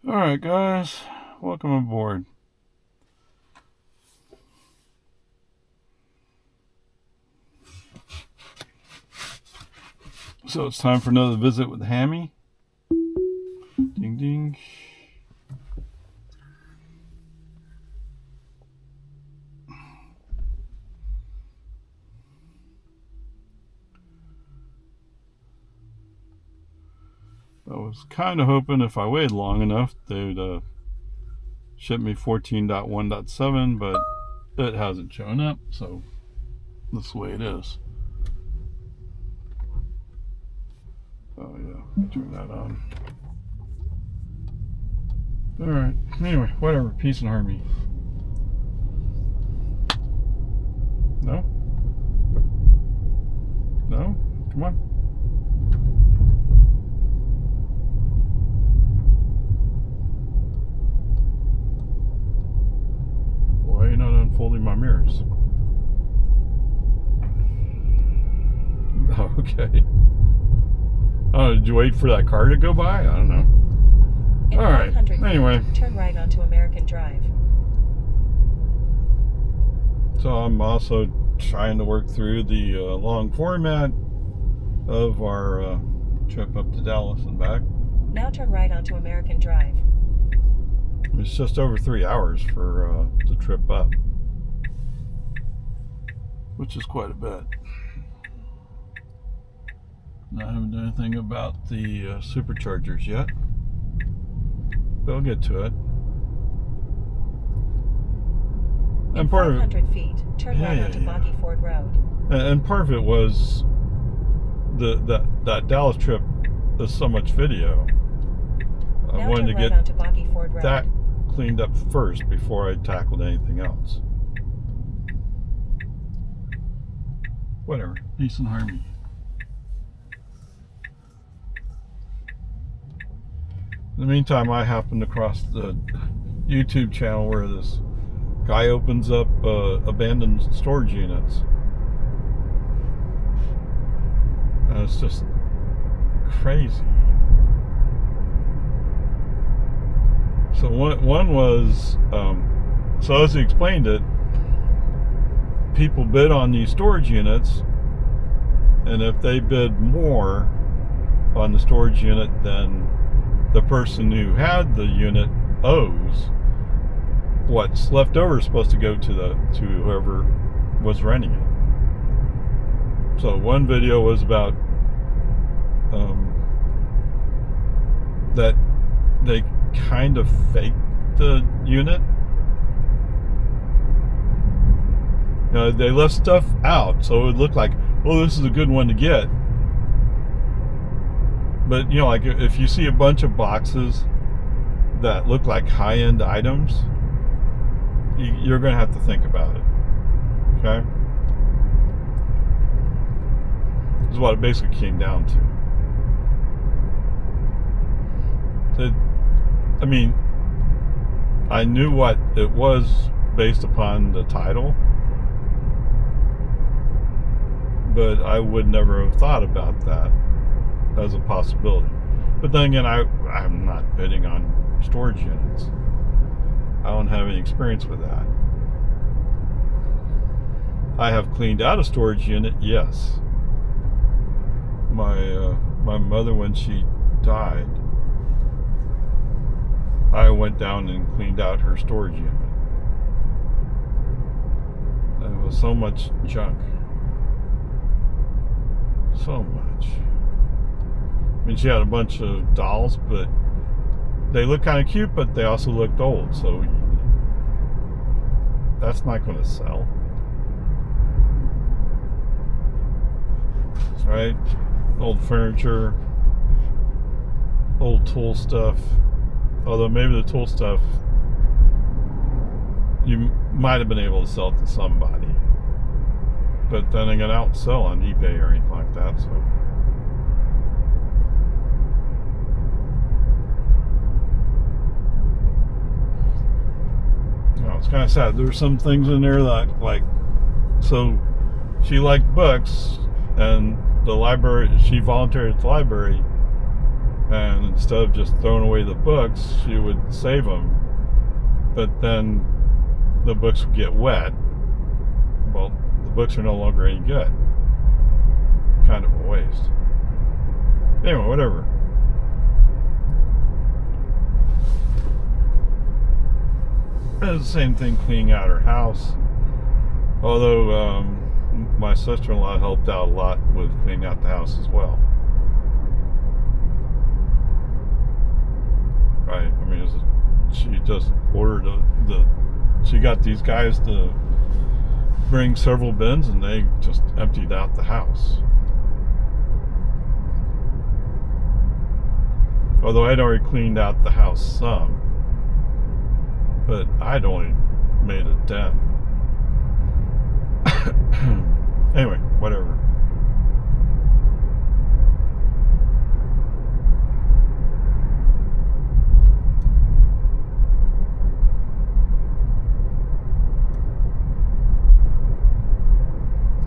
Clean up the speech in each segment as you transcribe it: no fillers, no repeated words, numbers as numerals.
Alright guys, welcome aboard. So it's time for another visit with Hammie. Ding ding. I was kind of hoping if I waited long enough they'd ship me 14.1.7, but it hasn't shown up, so that's the way it is. Oh yeah, turn that on. Alright, anyway, whatever, peace and harmony. No? No? Come on. Why are you not unfolding my mirrors? Oh, okay. Oh, did you wait for that car to go by? I don't know. In all right. Anyway, turn right onto American Drive. So I'm also trying to work through the long format of our trip up to Dallas and back. Now turn right onto American Drive. It's just over 3 hours for the trip up, which is quite a bit. I haven't done anything about the superchargers yet, but I'll get to it. In 500 feet, turn right onto Boggy Ford Road. And part of it was that Dallas trip is so much video. I wanted to get onto Boggy Ford Road. That cleaned up first before I tackled anything else. Whatever, peace and harmony. In the meantime, I happened across the YouTube channel where this guy opens up abandoned storage units. And it's just crazy. So one was, so as he explained it, people bid on these storage units, and if they bid more on the storage unit than the person who had the unit owes, what's left over is supposed to go to whoever was renting it. So one video was about that they kind of faked the unit. You know, they left stuff out so it would look like, oh, this is a good one to get. But you know, like if you see a bunch of boxes that look like high-end items, you're going to have to think about it. Okay? This is what it basically came down to. I mean, I knew what it was based upon the title, but I would never have thought about that as a possibility. But then again, I'm not bidding on storage units. I don't have any experience with that. I have cleaned out a storage unit, yes. My mother, when she died, I went down and cleaned out her storage unit. There was so much junk. So much. I mean, she had a bunch of dolls, but they looked kind of cute, but they also looked old, so that's not going to sell. Right? Old furniture, old tool stuff. Although maybe the tool stuff, you might have been able to sell it to somebody. But then again, I don't sell on eBay or anything like that, so. Oh, it's kind of sad. There's some things in there that, like, so she liked books, and the library, she volunteered at the library, And instead of just throwing away the books, she would save them. But then the books would get wet. Well, the books are no longer any good. Kind of a waste. Anyway, whatever. It's the same thing cleaning out her house. Although my sister-in-law helped out a lot with cleaning out the house as well. Right. I mean, she just ordered she got these guys to bring several bins, and they just emptied out the house. Although I'd already cleaned out the house some, but I'd only made a dent. Anyway, whatever.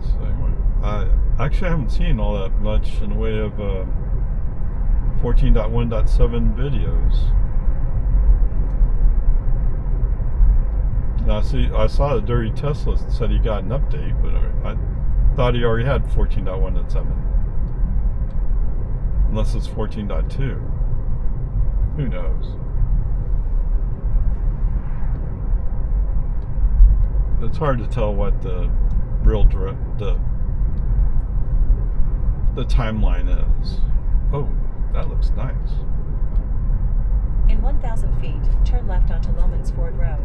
So anyway, I actually haven't seen all that much in the way of 14.1.7 videos. Now, see, I saw the Dirty Tesla said he got an update, but I thought he already had 14.1.7. Unless it's 14.2. Who knows? It's hard to tell what the real the timeline is. Oh, that looks nice. In 1,000 feet, turn left onto Lomansford Road.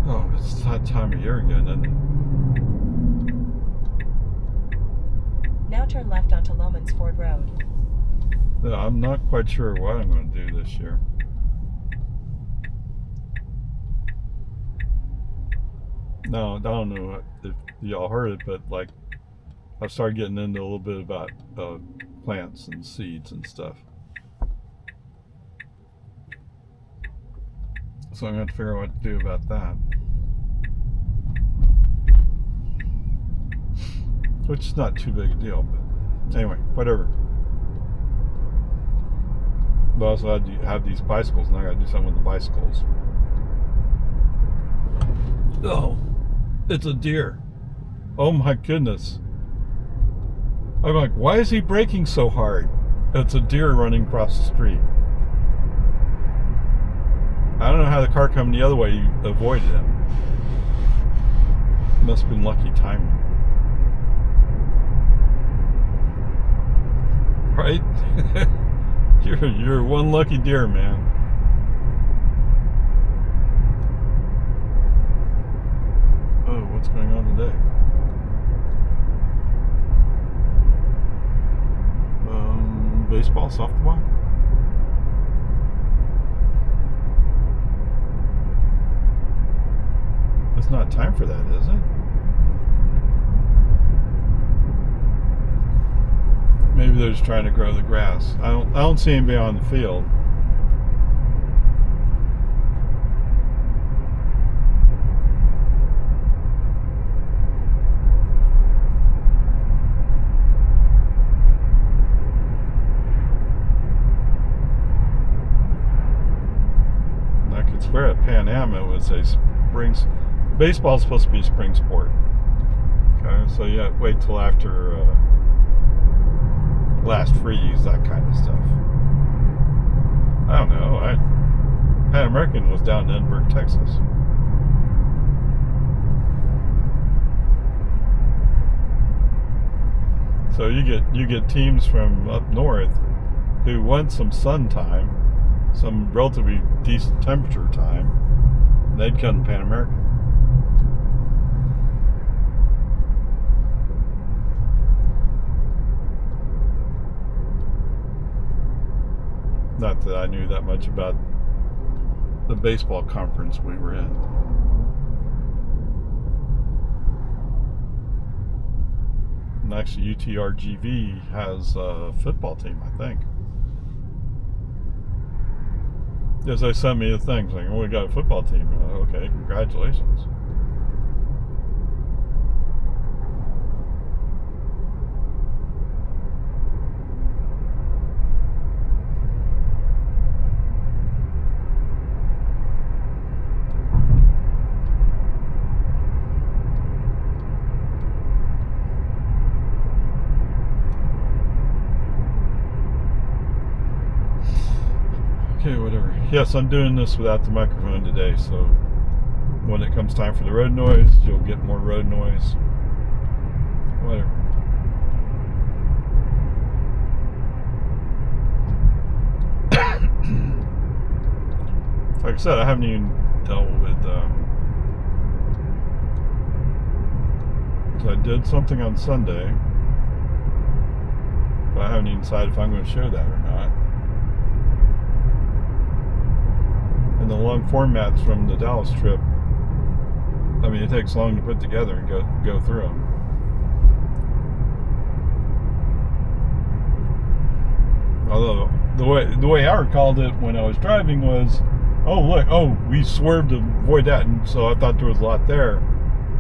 Oh, it's that time of year again, isn't it? Now turn left onto Lomansford Road. Yeah, I'm not quite sure what I'm going to do this year. No, I don't know if y'all heard it, but like I've started getting into a little bit about plants and seeds and stuff. So I'm going to figure out what to do about that. Which is not too big a deal, but anyway, whatever. But also I have these bicycles, and I got to do something with the bicycles. Oh, it's a deer. Oh my goodness. I'm like, why is he braking so hard? It's a deer running across the street. I don't know how the car coming the other way avoided him. Must have been lucky timing. Right? You're one lucky deer, man. Oh, what's going on today? Baseball, softball? It's not time for that, is it? Maybe they're just trying to grow the grass. I don't see anybody on the field. And I could swear at Pan Am it was a baseball's supposed to be a spring sport. Okay, so you have to wait till after last freeze, that kind of stuff. I don't know. Pan American was down in Edinburgh, Texas. So you get teams from up north who want some sun time, some relatively decent temperature time, and they'd come to Pan American. Not that I knew that much about the baseball conference we were in. And actually, UTRGV has a football team, I think. Yes, they sent me a thing saying, "Oh, we got a football team." Okay, congratulations. Okay, whatever. Yes, I'm doing this without the microphone today, so when it comes time for the road noise, you'll get more road noise. Whatever. Like I said, I haven't even dealt with, so I did something on Sunday, but I haven't even decided if I'm going to share that or not. And the long formats from the Dallas trip, I mean, it takes long to put together and go through them. Although the way I recalled it when I was driving was, oh look, we swerved to avoid that, and so I thought there was a lot there.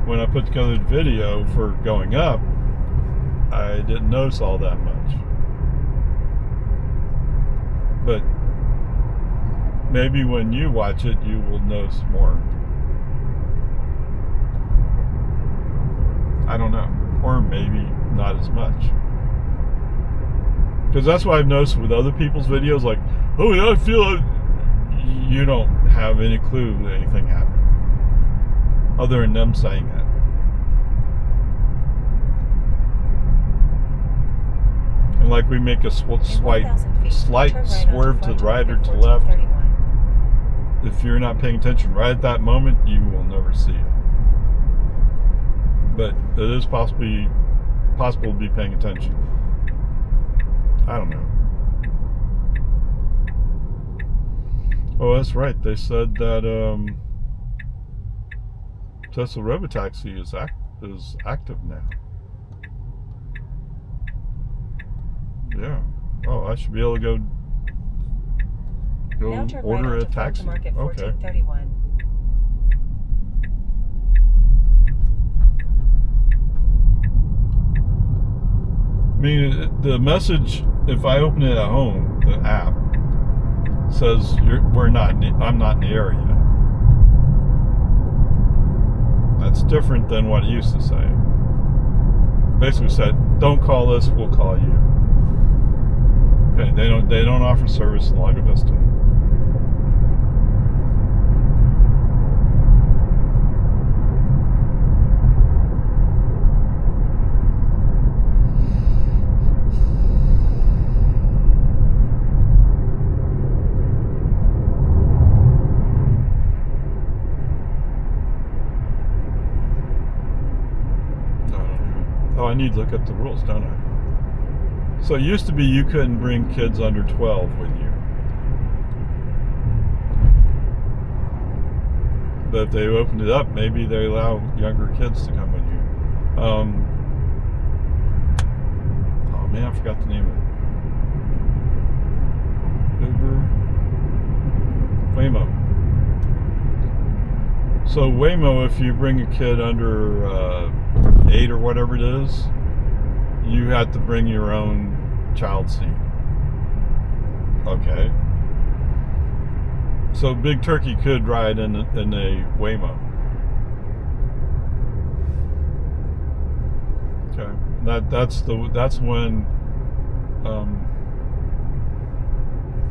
When I put together the video for going up, I didn't notice all that much. But maybe when you watch it, you will notice more. I don't know. Or maybe not as much. Because that's what I've noticed with other people's videos, like, oh yeah, I feel it. You don't have any clue that anything happened. Other than them saying it. And like we make a slight swerve to the right or to the left. If you're not paying attention right at that moment, you will never see it. But it is possible to be paying attention. I don't know. Oh, that's right. They said that Tesla Robotaxi is active now. Yeah. Oh, I should be able to go order a taxi. Okay. I mean, the message, if I open it at home, the app says I'm not in the area. That's different than what it used to say. Basically said, don't call us, we'll call you. Okay, they don't offer service in Lago Vista. Oh, I need to look up the rules, don't I? So it used to be you couldn't bring kids under 12 with you. But if they opened it up, maybe they allow younger kids to come with you. Oh man, I forgot the name of it. Waymo. So Waymo, if you bring a kid under 8 or whatever it is, you have to bring your own child seat. Okay. So Big Turkey could ride in a Waymo. Okay. That's when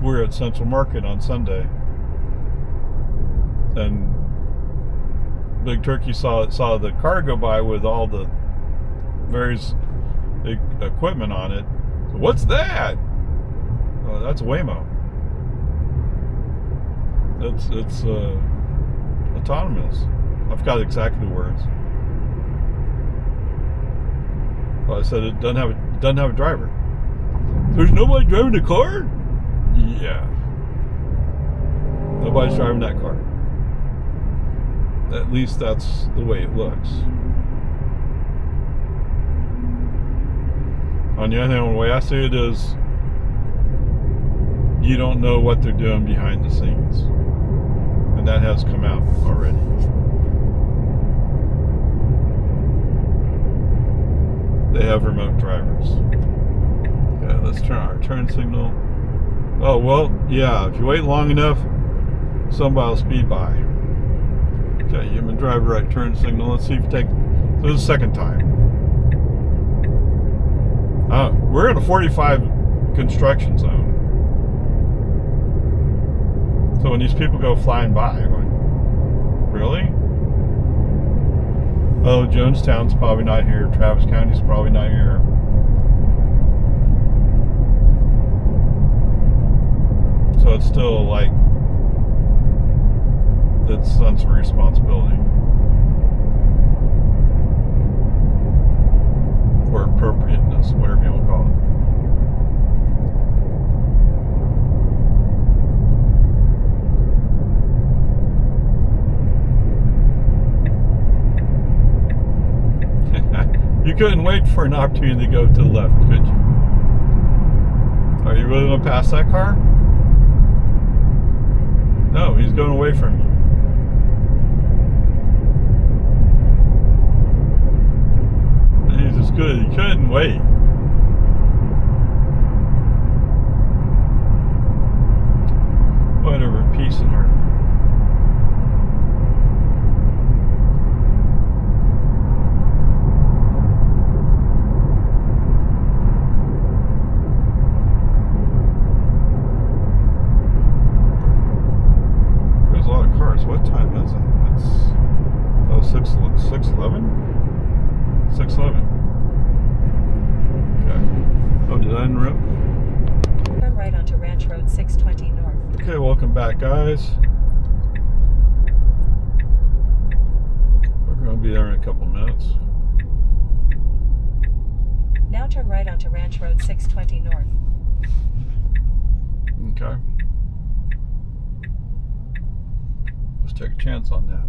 we're at Central Market on Sunday, and Big Turkey saw the car go by with all the various equipment on it. So, what's that? Oh, that's Waymo. It's autonomous. I forgot exactly the words. Well, I said it doesn't have a driver. There's nobody driving the car? Yeah. Nobody's driving that car. At least that's the way it looks. On the other hand, the way I see it is, you don't know what they're doing behind the scenes. And that has come out already. They have remote drivers. Okay, let's turn our turn signal. Oh, well, yeah, if you wait long enough, somebody will speed by. Okay, human driver right turn signal. Let's see if you take this is the second time. We're in a 45 construction zone. So when these people go flying by, I'm going, really? Oh, Jonestown's probably not here. Travis County's probably not here. So it's still like, it's sense of responsibility. Or appropriateness, whatever you want to call it. You couldn't wait for an opportunity to go to the left, could you? Are you really going to pass that car? No, he's going away from you. He's just good. He couldn't wait. Whatever, peace and harmony. What time is it? It's 6:11? 6:11. Okay. Oh, did I interrupt? Turn right onto Ranch Road 620 North. Okay, welcome back, guys. We're going to be there in a couple minutes. Now turn right onto Ranch Road 620 North. Okay. Let's take a chance on that.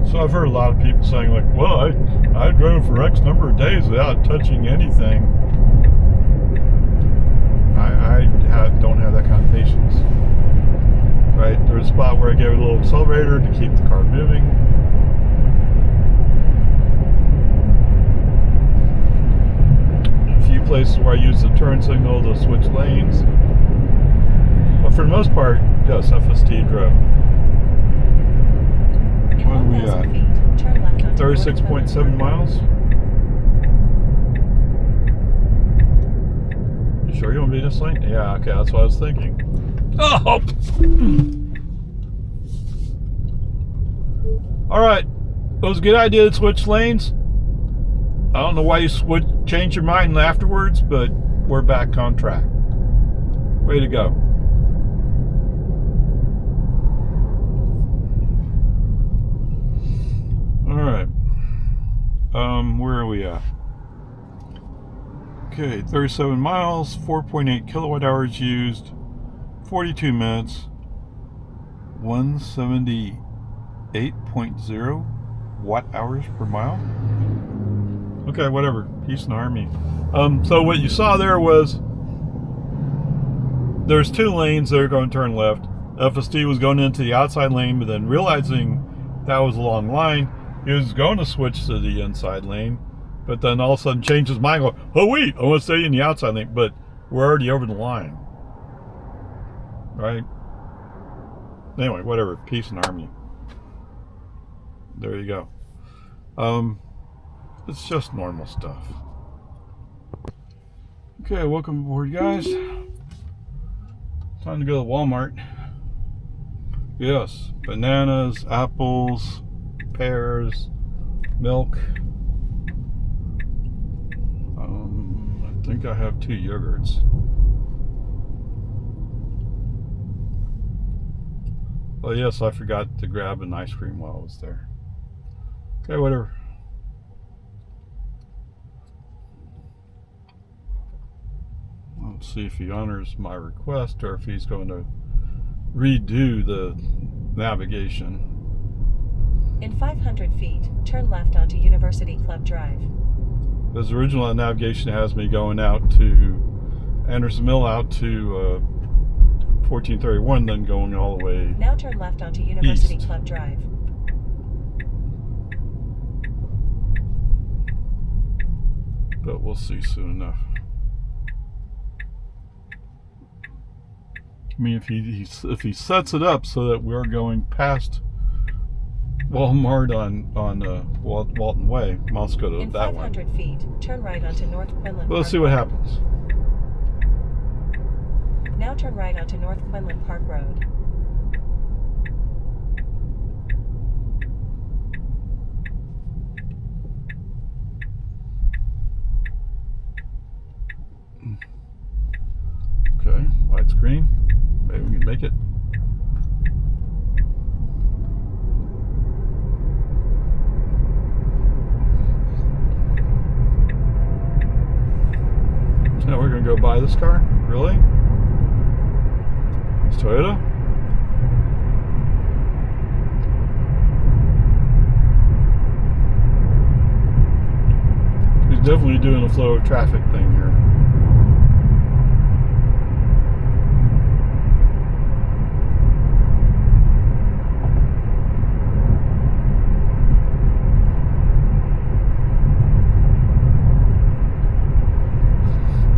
So I've heard a lot of people saying like, well, I drove for X number of days without touching anything. I don't have that kind of patience. Right? There's a spot where I gave it a little accelerator to keep the car moving. Places where I use the turn signal to switch lanes. But for the most part, yes, FSD drove. What are we at? 36.7 miles? You sure you want to be in this lane? Yeah, okay, that's what I was thinking. Oh! Alright, it was a good idea to switch lanes. I don't know why you change your mind afterwards, but we're back on track. Way to go. All right. Where are we at? Okay, 37 miles, 4.8 kilowatt hours used, 42 minutes, 178.0 watt hours per mile. Okay, whatever. Peace and harmony. So what you saw there was there's two lanes that are going to turn left. FSD was going into the outside lane, but then realizing that was a long line, he was going to switch to the inside lane, but then all of a sudden changed his mind, going, oh wait, I want to stay in the outside lane, but we're already over the line. Right? Anyway, whatever. Peace and harmony. There you go. It's just normal stuff. Okay, welcome aboard, guys. Time to go to Walmart. Yes, bananas, apples, pears, milk. I think I have 2 yogurts. Oh yes, I forgot to grab an ice cream while I was there. Okay, whatever. Let's see if he honors my request or if he's going to redo the navigation. In 500 feet, turn left onto University Club Drive. Because original navigation has me going out to Anderson Mill, out to 1431, then going all the way. Now turn left onto University east. Club Drive. But we'll see soon enough. I mean, if he sets it up so that we're going past Walmart on Walton Way, let's go to In that one. 500 feet, turn right onto North Quinlan But let's Park see what Road. happens. Now turn right onto North Quinlan Park Road. Okay, widescreen. Maybe we can make it. So now we're gonna go buy this car? Really? It's Toyota? He's definitely doing a flow of traffic thing here.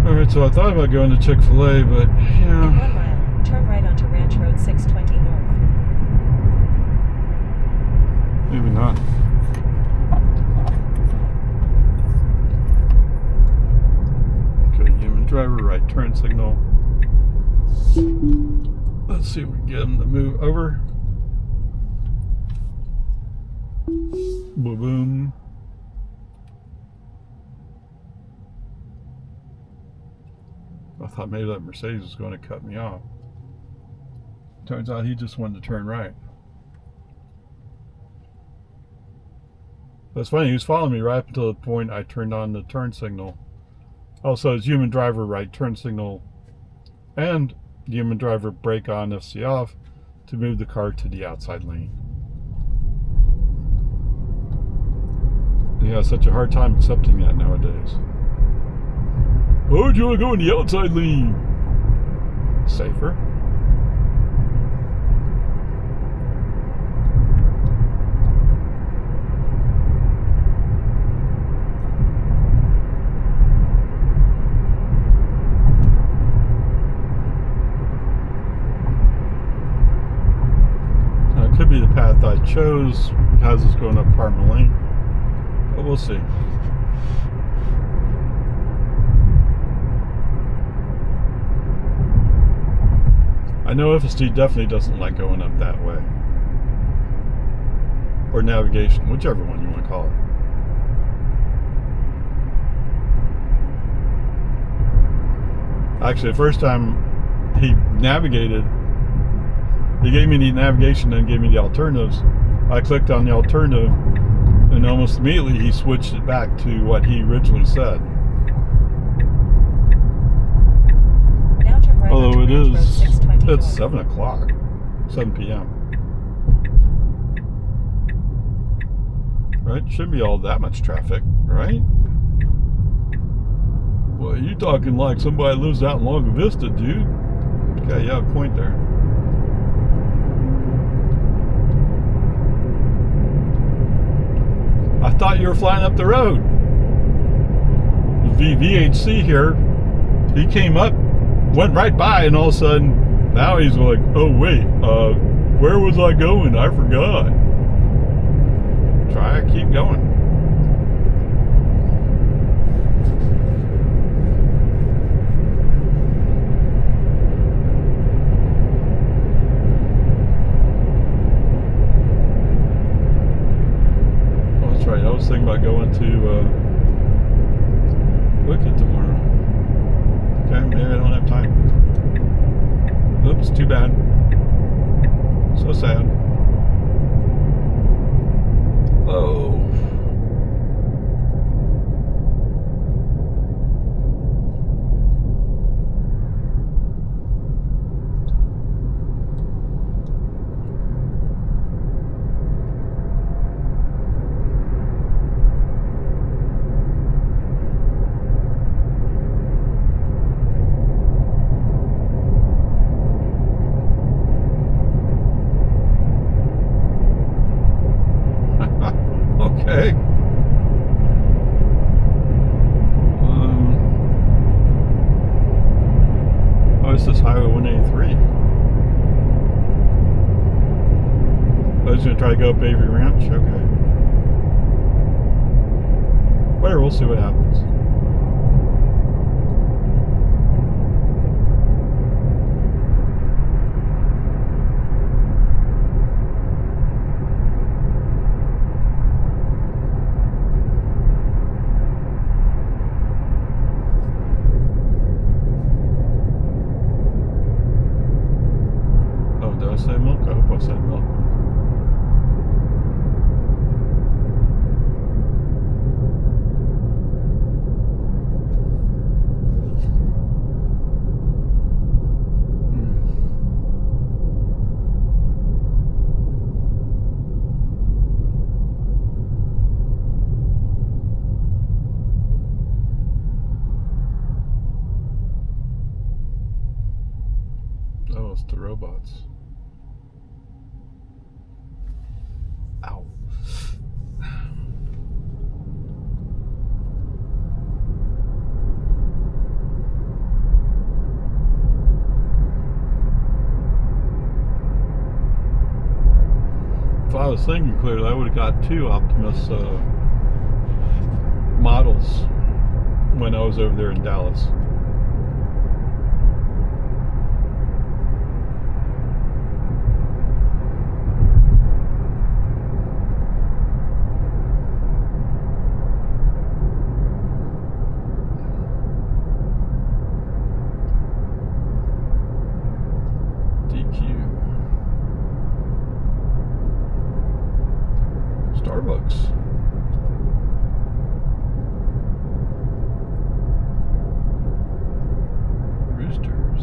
Alright, so I thought about going to Chick-fil-A, but In 1 yeah. mile, turn right onto Ranch Road 620 North. Maybe not. Okay, human driver, right turn signal. Let's see if we can get him to move over. Boom, boom. I thought maybe that Mercedes was going to cut me off. Turns out he just wanted to turn right. That's funny, he was following me right up until the point I turned on the turn signal. Also, it's human driver right turn signal and human driver brake on, FC off, to move the car to the outside lane. He has such a hard time accepting that nowadays. Oh, do you want to go in the outside lane? Safer. Now, it could be the path I chose has us going up Parma Lane, but we'll see. I know FSD definitely doesn't like going up that way. Or navigation, whichever one you want to call it. Actually, the first time he navigated, he gave me the navigation and gave me the alternatives. I clicked on the alternative and almost immediately he switched it back to what he originally said. Now turn right Although onto it Ranch Road is, 620 it's North. 7 o'clock, 7 p.m. Right? Shouldn't be all that much traffic, right? Well, you talking like somebody lives out in Long Vista, dude. Okay, you have a point there. I thought you were flying up the road. VHC here, he came up, went right by, and all of a sudden, now he's like, oh wait, where was I going? I forgot. Try to keep going. Oh, that's right. I was thinking about going to Wicked tomorrow. Okay, maybe I don't have time. Oops, too bad. So sad. Oh. try to go up Avery Ranch? Okay. Whatever, we'll see what happens. Oh, did I say milk? I hope I said milk. Oh, it's the robots. Ow. If I was thinking clearly, I would have got 2 Optimus models when I was over there in Dallas. Starbucks. Roosters.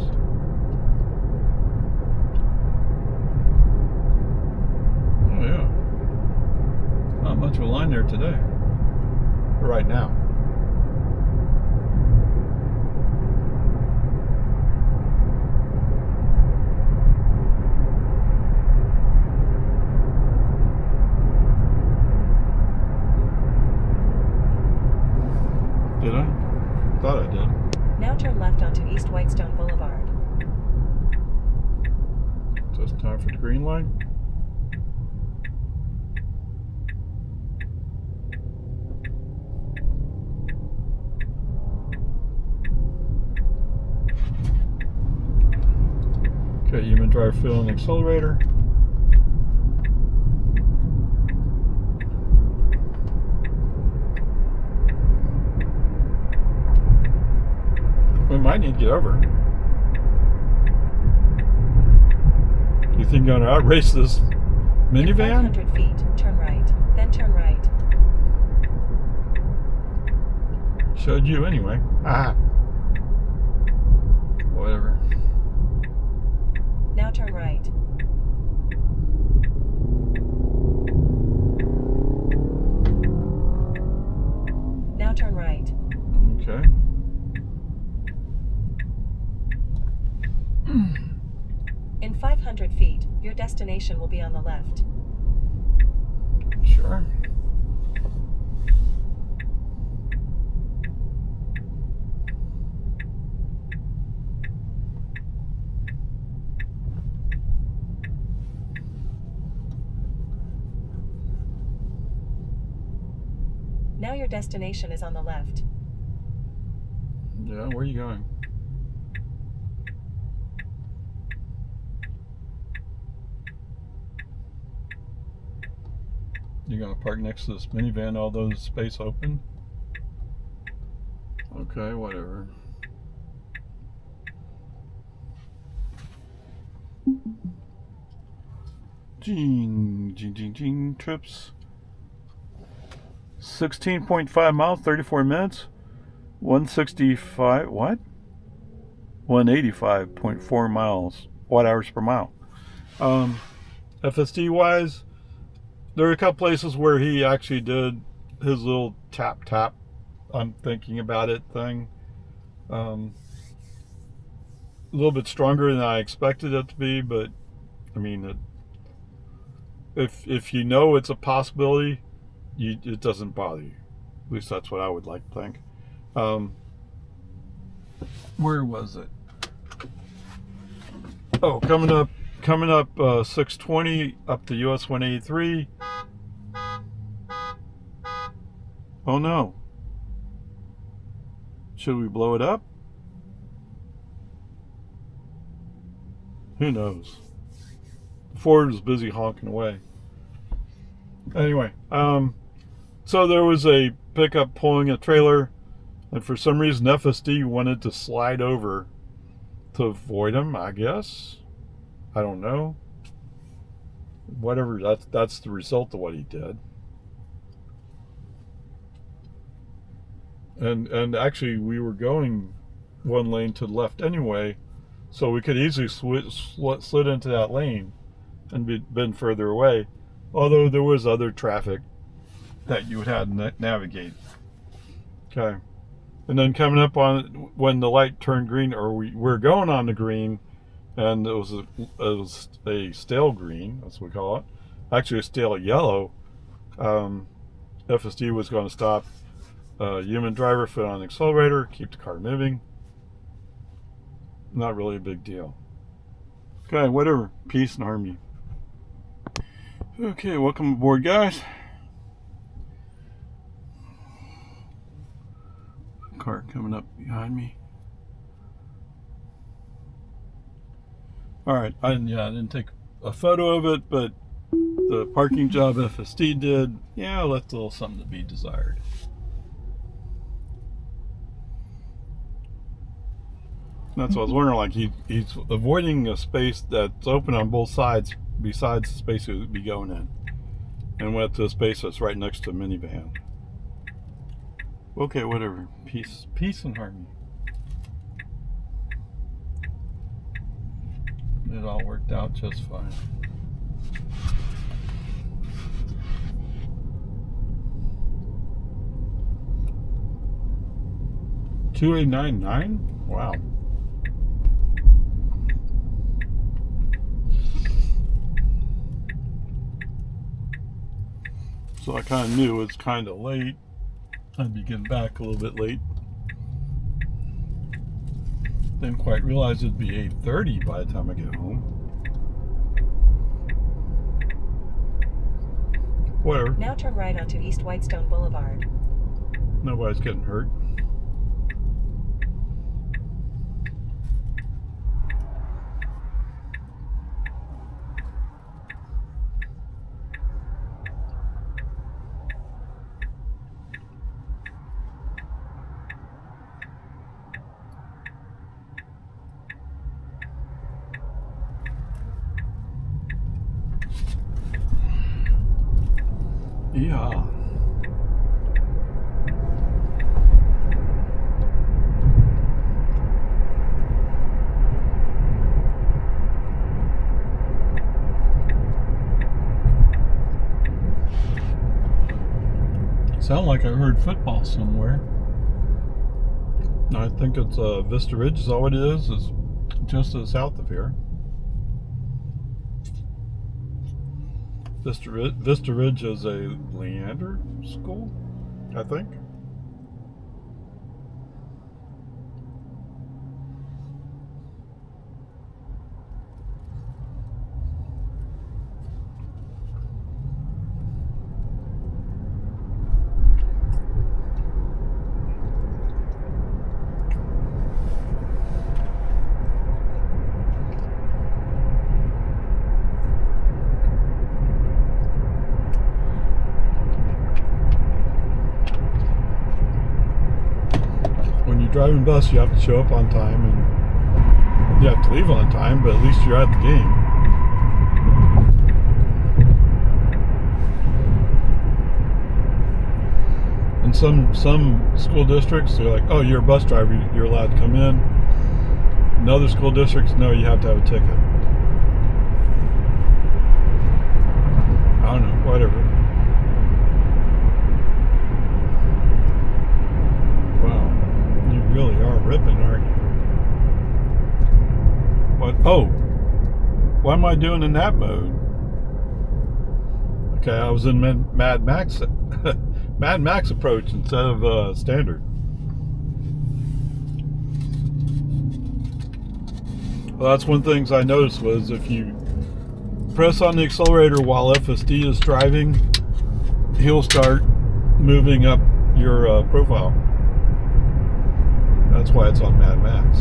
Oh yeah. Not much of a line there today. Right now. Did I? Thought I did. Now turn left onto East Whitestone Boulevard. Just time for the green line. Okay, human driver feeling accelerator. We might need to get over. You think you're gonna outrace this minivan? 500 feet, turn right, then turn right. Showed you anyway. Ah. Whatever. Now turn right. Now turn right. Okay. In 500 feet, your destination will be on the left. Sure. Now your destination is on the left. Yeah, where are you going? You gonna park next to this minivan, all those space open? Okay, whatever. Gene trips. 16.5 miles, 34 minutes. 165, what? 185.4 miles, watt hours per mile. FSD wise, there are a couple places where he actually did his little tap, I'm thinking about it thing. A little bit stronger than I expected it to be, but I mean, if you know it's a possibility, it doesn't bother you. At least that's what I would like to think. Where was it? Oh, coming up coming up 620 up to US 183. Oh no. Should we blow it up? Who knows? Ford was busy honking away. Anyway, so there was a pickup pulling a trailer, and for some reason FSD wanted to slide over to avoid him, I guess. I don't know. Whatever, that's the result of what he did. And actually we were going one lane to the left anyway, so we could easily slid into that lane and been further away, although there was other traffic that you would have to navigate. Okay, and then coming up on when the light turned green, or we're going on the green, and it was a stale green, that's what we call it, actually a stale yellow. FSD was going to stop. Human driver foot on the accelerator, keep the car moving. Not really a big deal. Okay, whatever. Peace and harmony. Okay, welcome aboard, guys. Car coming up behind me. Alright, I didn't take a photo of it, but the parking job FSD did, yeah, left a little something to be desired. That's what I was wondering, like he's avoiding a space that's open on both sides besides the space he would be going in, and went to a space that's right next to a minivan. Okay, whatever. Peace and harmony. It all worked out just fine. $2,899? Wow. So I kind of knew it was kind of late. I'd be getting back a little bit late. Didn't quite realize it'd be 8:30 by the time I get home. Whatever. Now turn right onto East Whitestone Boulevard. Nobody's getting hurt. Yeah. Sound like I heard football somewhere. I think it's Vista Ridge is all what it is. It's just to the south of here. Vista Ridge is a Leander school, I think. Driving bus, you have to show up on time, and you have to leave on time, but at least you're at the game. And some school districts, they're like, oh, you're a bus driver, you're allowed to come in. In other school districts, no, you have to have a ticket. I don't know, whatever. Really are ripping, aren't you? What? Oh, what am I doing in that mode? Okay, I was in Mad Max approach instead of standard. Well, that's one of the things I noticed was if you press on the accelerator while FSD is driving, he'll start moving up your profile. That's why it's on Mad Max.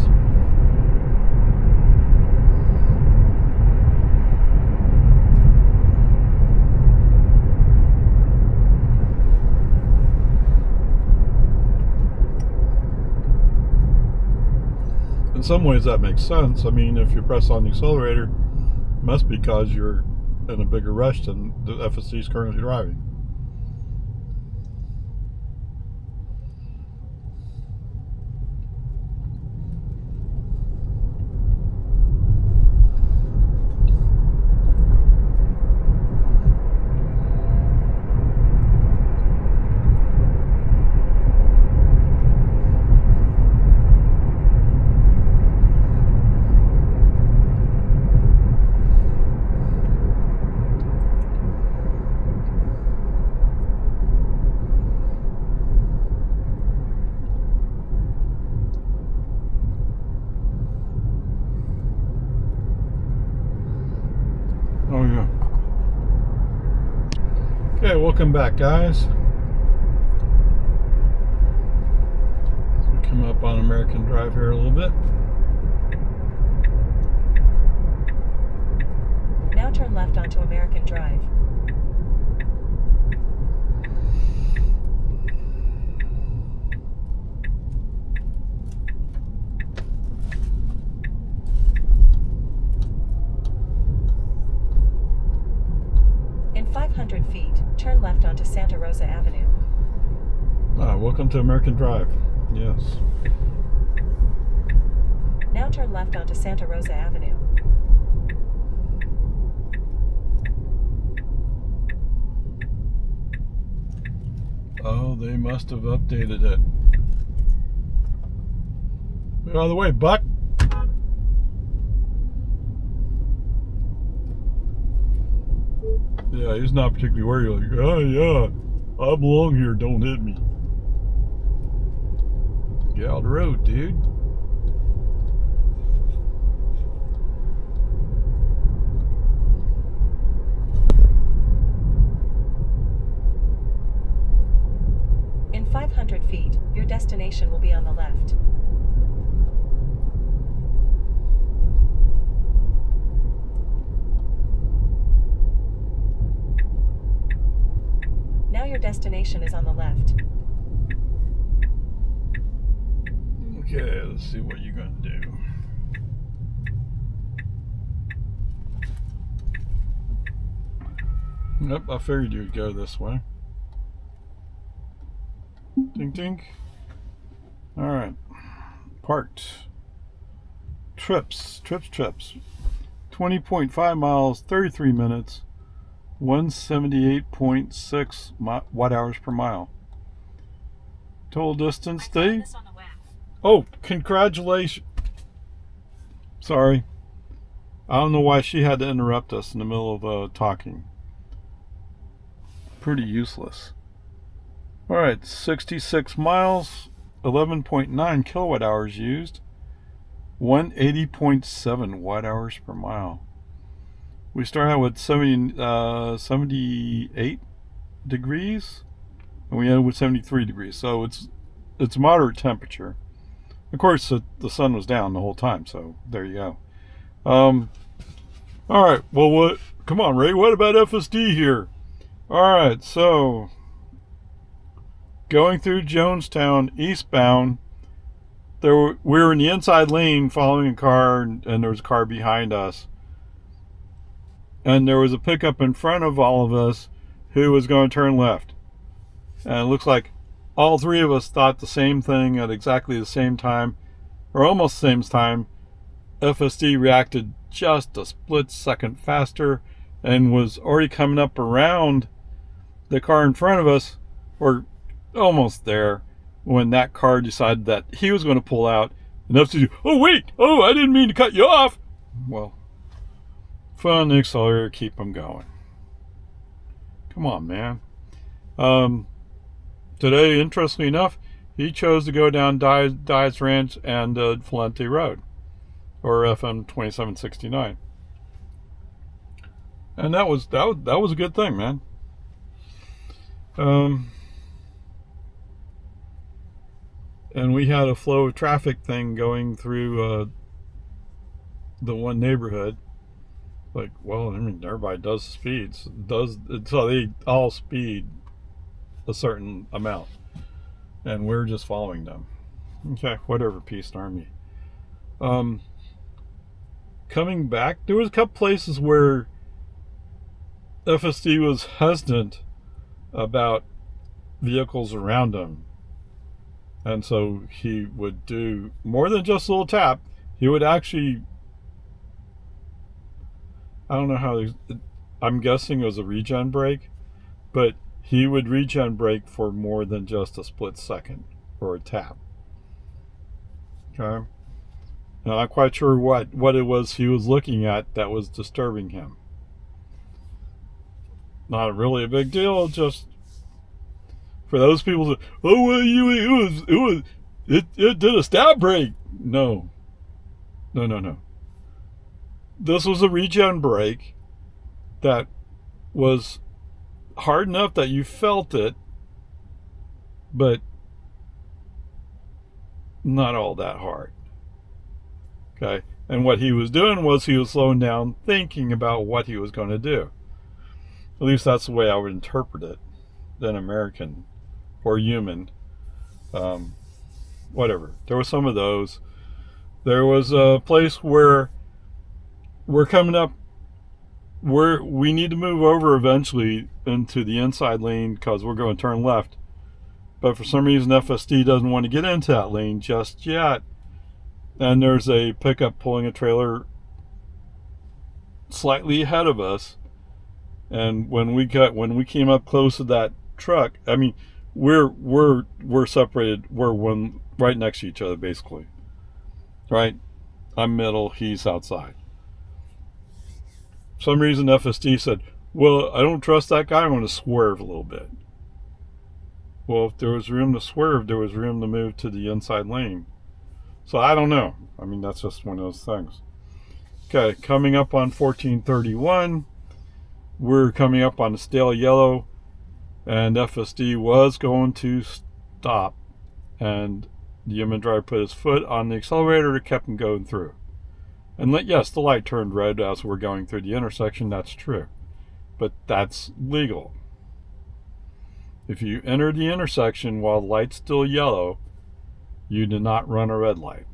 In some ways that makes sense. I mean, if you press on the accelerator, it must be because you're in a bigger rush than the FSD is currently driving. Oh yeah. Okay, welcome back, guys. We come up on American Drive here a little bit. Now turn left onto American Drive. In 500 feet, turn left onto Santa Rosa Avenue. Welcome to American Drive. Yes. Now turn left onto Santa Rosa Avenue. Oh, they must have updated it. Get out of the way, Buck. Yeah, he's not particularly worried. Like, oh yeah, I belong here. Don't hit me. Get out of the road, dude. In 500 feet, your destination will be on the left. Now your destination is on the left. Okay, let's see what you're gonna do. Yep, I figured you'd go this way. Ding ding. Alright. Parked. Trips. 20.5 miles, 33 minutes, 178.6 watt hours per mile. Total distance, Dave? Oh, congratulations. Sorry. I don't know why she had to interrupt us in the middle of talking. Pretty useless. Alright, 66 miles, 11.9 kilowatt hours used, 180.7 watt hours per mile. We start out with 78 degrees, and we end with 73 degrees. So it's moderate temperature. Of course, the sun was down the whole time, so there you go. All right. Well, what? Come on, Ray. What about FSD here? All right. So going through Jonestown eastbound, we were in the inside lane following a car, and there was a car behind us. And there was a pickup in front of all of us who was going to turn left. And it looks like all three of us thought the same thing at exactly the same time, or almost the same time. FSD reacted just a split second faster and was already coming up around the car in front of us, or almost there, when that car decided that he was going to pull out. And FSD, oh wait, oh, I didn't mean to cut you off. Well, foot on the accelerator, keep them going. Come on, man. Today, interestingly enough, he chose to go down Diaz Ranch and Flinte Road, or FM 2769. And that was a good thing, man. And we had a flow of traffic thing going through the one neighborhood. Like, well, I mean, everybody does speeds. So they all speed a certain amount, and we're just following them. Okay, whatever. Peace and Army. Coming back, there was a couple places where FSD was hesitant about vehicles around him, and so he would do more than just a little tap. He would actually, I don't know how, I'm guessing it was a regen brake, but he would regen brake for more than just a split second or a tap. Okay. Now, I'm not quite sure what it was he was looking at that was disturbing him. Not really a big deal, just for those people that, oh, well, it did a stab brake. No. This was a regen brake that was hard enough that you felt it, but not all that hard. Okay, and what he was doing was he was slowing down, thinking about what he was going to do. At least that's the way I would interpret it. Than American or human, whatever. There were some of those. There was a place where we're coming up, where we need to move over eventually into the inside lane because we're going to turn left. But for some reason, FSD doesn't want to get into that lane just yet. And there's a pickup pulling a trailer slightly ahead of us. And when we came up close to that truck, I mean, we're separated. We're one right next to each other, basically. Right? I'm middle. He's outside. For some reason, FSD said, "Well, I don't trust that guy. I'm going to swerve a little bit." Well, if there was room to swerve, there was room to move to the inside lane. So I don't know. I mean, that's just one of those things. Okay, coming up on 1431, we're coming up on a stale yellow, and FSD was going to stop, and the human driver put his foot on the accelerator and kept him going through. And yes, the light turned red as we're going through the intersection. That's true, but that's legal. If you enter the intersection while the light's still yellow, you do not run a red light.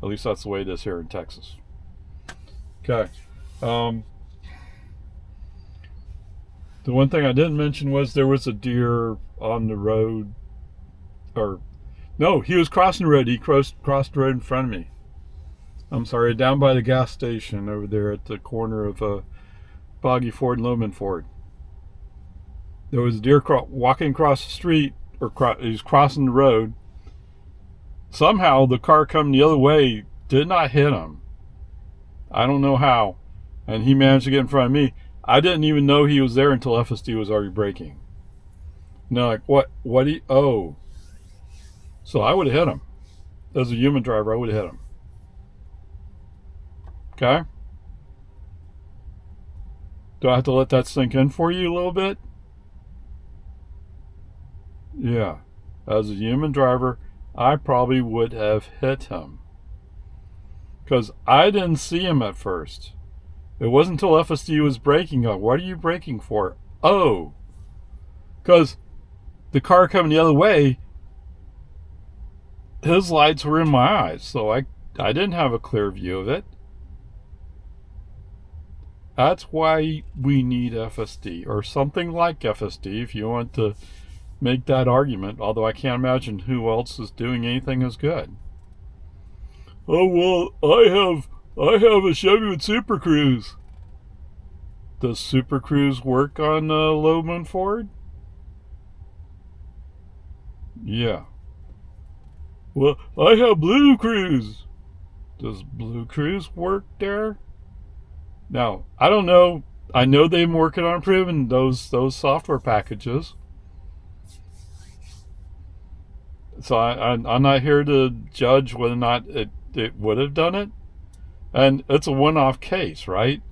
At least that's the way it is here in Texas. Okay. The one thing I didn't mention was there was a deer on the road. Or, no, he was crossing the road. He crossed the road in front of me. I'm sorry, down by the gas station over there at the corner of Boggy Ford and Loman Ford. There was a deer walking across the street, or he's crossing the road. Somehow the car coming the other way did not hit him. I don't know how. And he managed to get in front of me. I didn't even know he was there until FSD was already braking. No, like, what? Oh. So I would have hit him. As a human driver, I would have hit him. Okay? Do I have to let that sink in for you a little bit? Yeah. As a human driver, I probably would have hit him. Because I didn't see him at first. It wasn't until FSD was braking. What are you braking for? Oh. Because the car coming the other way, his lights were in my eyes. So I didn't have a clear view of it. That's why we need FSD. Or something like FSD if you want to make that argument. Although I can't imagine who else is doing anything as good. Oh, well, I have a Chevy with Super Cruise. Does Super Cruise work on Loman Ford? Yeah. Well, I have Blue Cruise. Does Blue Cruise work there? Now, I don't know. I know they've been working on improving those software packages. So I'm not here to judge whether or not it would have done it. And it's a one-off case, right?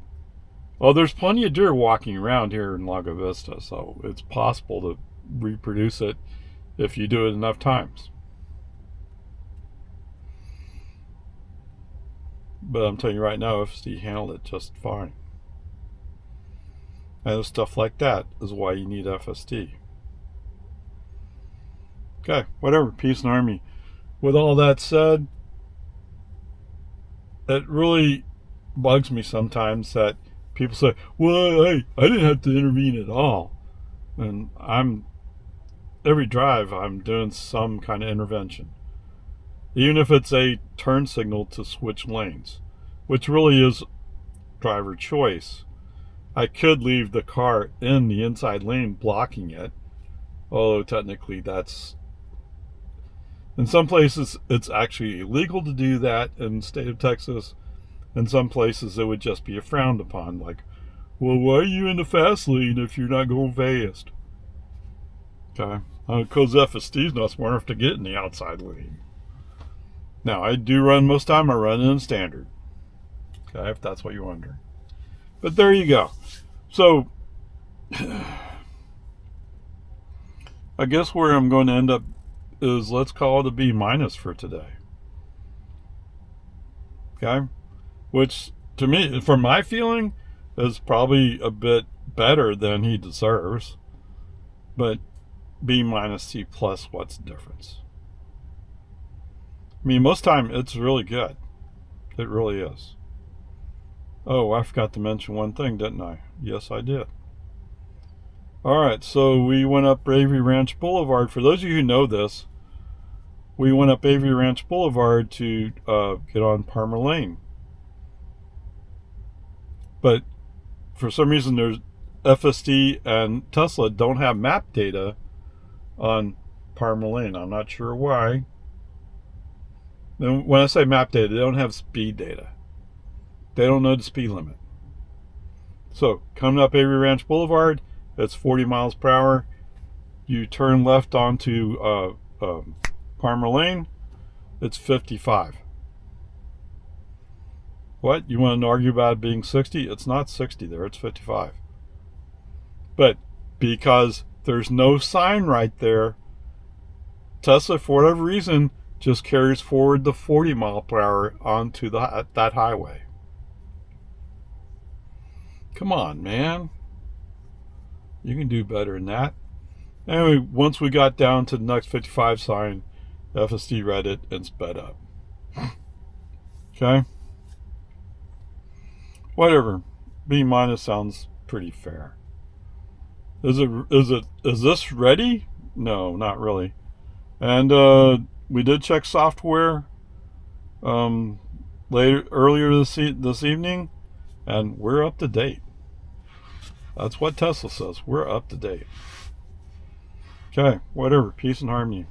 Well, there's plenty of deer walking around here in Lago Vista, so it's possible to reproduce it if you do it enough times. But I'm telling you right now, FSD handled it just fine. And stuff like that is why you need FSD. Okay, whatever. Peace and harmony. With all that said, it really bugs me sometimes that people say, well, hey, I didn't have to intervene at all. And every drive, I'm doing some kind of intervention. Even if it's a turn signal to switch lanes, which really is driver choice. I could leave the car in the inside lane blocking it, although technically that's, in some places it's actually illegal to do that in the state of Texas. In some places it would just be frowned upon, like, well, why are you in the fast lane if you're not going fast? Okay, because FSD's not smart enough to get in the outside lane. Now, I do run, most time I run in standard. Okay, if that's what you're wondering. But there you go. So, I guess where I'm going to end up is, let's call it a B- for today. Okay? Which, to me, for my feeling, is probably a bit better than he deserves. But B-, C+, what's the difference? I mean, most time it's really good. It really is. Oh, I forgot to mention one thing, didn't I? Yes, I did. Alright, so we went up Avery Ranch Boulevard. For those of you who know this, we went up Avery Ranch Boulevard to get on Palmer Lane. But for some reason, there's FSD and Tesla don't have map data on Palmer Lane. I'm not sure why. And when I say map data, they don't have speed data. They don't know the speed limit. So, coming up Avery Ranch Boulevard, it's 40 miles per hour. You turn left onto Palmer Lane, it's 55. What? You want to argue about it being 60? It's not 60 there, it's 55. But because there's no sign right there, Tesla, for whatever reason, just carries forward the 40 mile per hour onto that highway. Come on, man. You can do better than that. Anyway, once we got down to the next 55 sign, FSD read it and sped up. Okay? Whatever. B- sounds pretty fair. Is this ready? No, not really. And we did check software earlier this evening, and we're up to date. That's what Tesla says. We're up to date. Okay, whatever. Peace and harmony.